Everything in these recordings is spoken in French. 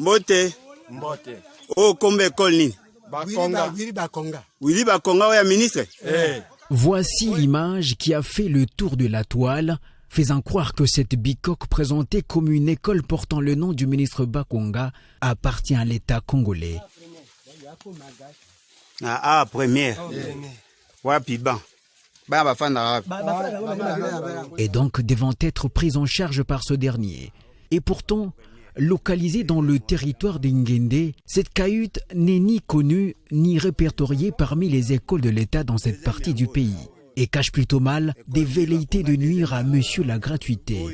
Mbote. Oh, combien école ni? Willy Bakonga, ouais, ministre. Voici l'image qui a fait le tour de la toile, faisant croire que cette bicoque présentée comme une école portant le nom du ministre Bakonga appartient à l'État congolais. Première. Ouais, puis bon. Et donc devant être prise en charge par ce dernier. Et pourtant, localisée dans le territoire d'Ingende, cette cahute n'est ni connue ni répertoriée parmi les écoles de l'État dans cette partie du pays et cache plutôt mal des velléités de nuire à monsieur la gratuité.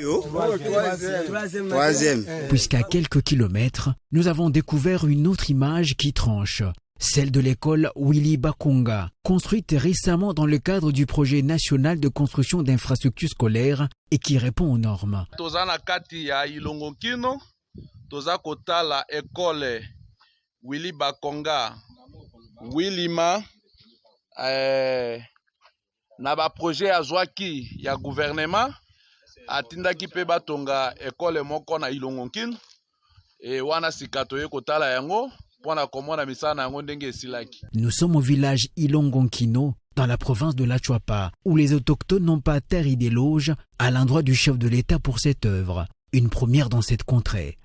Puisqu'à quelques kilomètres, nous avons découvert une autre image qui tranche. Celle de l'école Willy Bakonga, construite récemment dans le cadre du projet national de construction d'infrastructures scolaires et qui répond aux normes. Toza kotala école Willy Bakonga Willima na ba projet azwaki ya gouvernement atindaki pe batonga école moko na Ilongonkino et wana sikato ye kotala yango pona komona misana yango ndenge esilaki. Nous sommes au village Ilongonkino dans la province de La Chuapa où les autochtones n'ont pas terre d'éloge à l'endroit du chef de l'État pour cette œuvre. Une première dans cette contrée.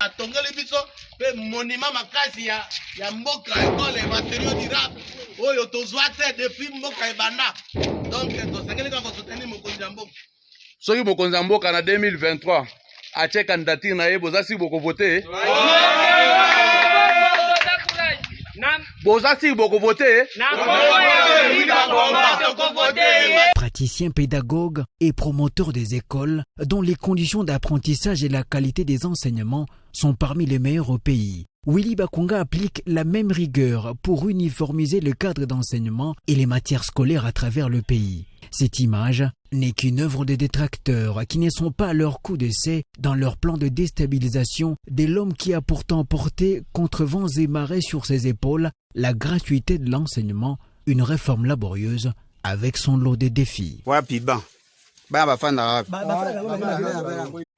Soki mokonzi ya mboka na 2023 atie candidature na ye bozasi boko voter. Praticien pédagogue et promoteur des écoles dont les conditions d'apprentissage et la qualité des enseignements sont parmi les meilleurs au pays. Willy Bakonga applique la même rigueur pour uniformiser le cadre d'enseignement et les matières scolaires à travers le pays. Cette image n'est qu'une œuvre de détracteurs qui ne sont pas à leur coup d'essai dans leur plan de déstabilisation de l'homme qui a pourtant porté contre vents et marées sur ses épaules la gratuité de l'enseignement, une réforme laborieuse avec son lot de défis.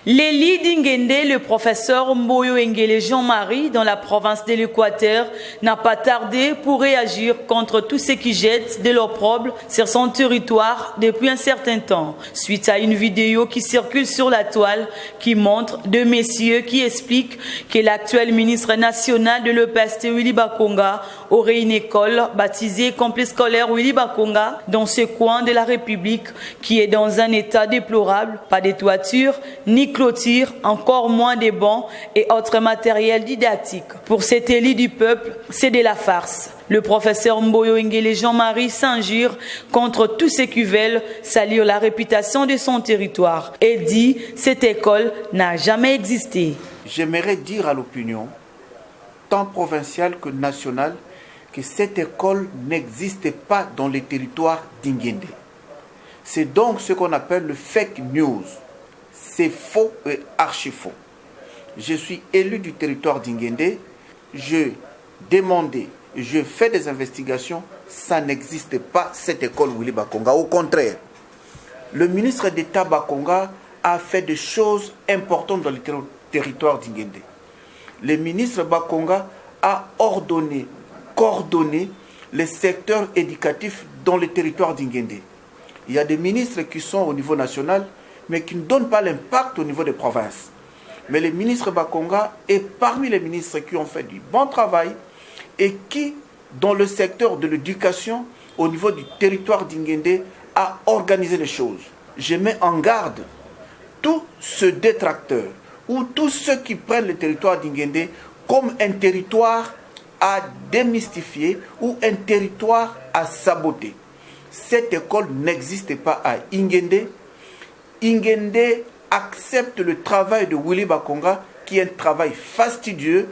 L'élie d'Ingende, le professeur Mboyo Engele Jean-Marie, dans la province de l'Équateur, n'a pas tardé pour réagir contre tous ceux qui jettent de l'opprobre sur son territoire depuis un certain temps. Suite à une vidéo qui circule sur la toile qui montre deux messieurs qui expliquent que l'actuel ministre national de l'EPST Willy Bakonga aurait une école baptisée Complexe scolaire Willy Bakonga dans ce coin de la République qui est dans un état déplorable, pas de toiture, ni clôture, encore moins des bancs et autres matériels didactiques. Pour cet élu du peuple, c'est de la farce. Le professeur Mboyo Engele Jean-Marie s'injure contre tous ceux qui veulent salir la réputation de son territoire et dit que cette école n'a jamais existé. J'aimerais dire à l'opinion, tant provinciale que nationale, que cette école n'existe pas dans les territoires d'Ingende. C'est donc ce qu'on appelle le fake news. C'est faux et archi-faux. Je suis élu du territoire d'Ingende, je demandais, je fais des investigations, ça n'existe pas cette école Willy Bakonga. Au contraire, le ministre d'État Bakonga a fait des choses importantes dans le territoire d'Ingende. Le ministre Bakonga a ordonné, coordonné les secteurs éducatifs dans le territoire d'Ingende. Il y a des ministres qui sont au niveau national, mais qui ne donnent pas l'impact au niveau des provinces. Mais le ministre Bakonga est parmi les ministres qui ont fait du bon travail et qui, dans le secteur de l'éducation, au niveau du territoire d'Ingende, a organisé les choses. Je mets en garde tous ceux détracteurs ou tous ceux qui prennent le territoire d'Ingende comme un territoire à démystifier ou un territoire à saboter. Cette école n'existe pas à Ingende. Ingende accepte le travail de Willy Bakonga, qui est un travail fastidieux,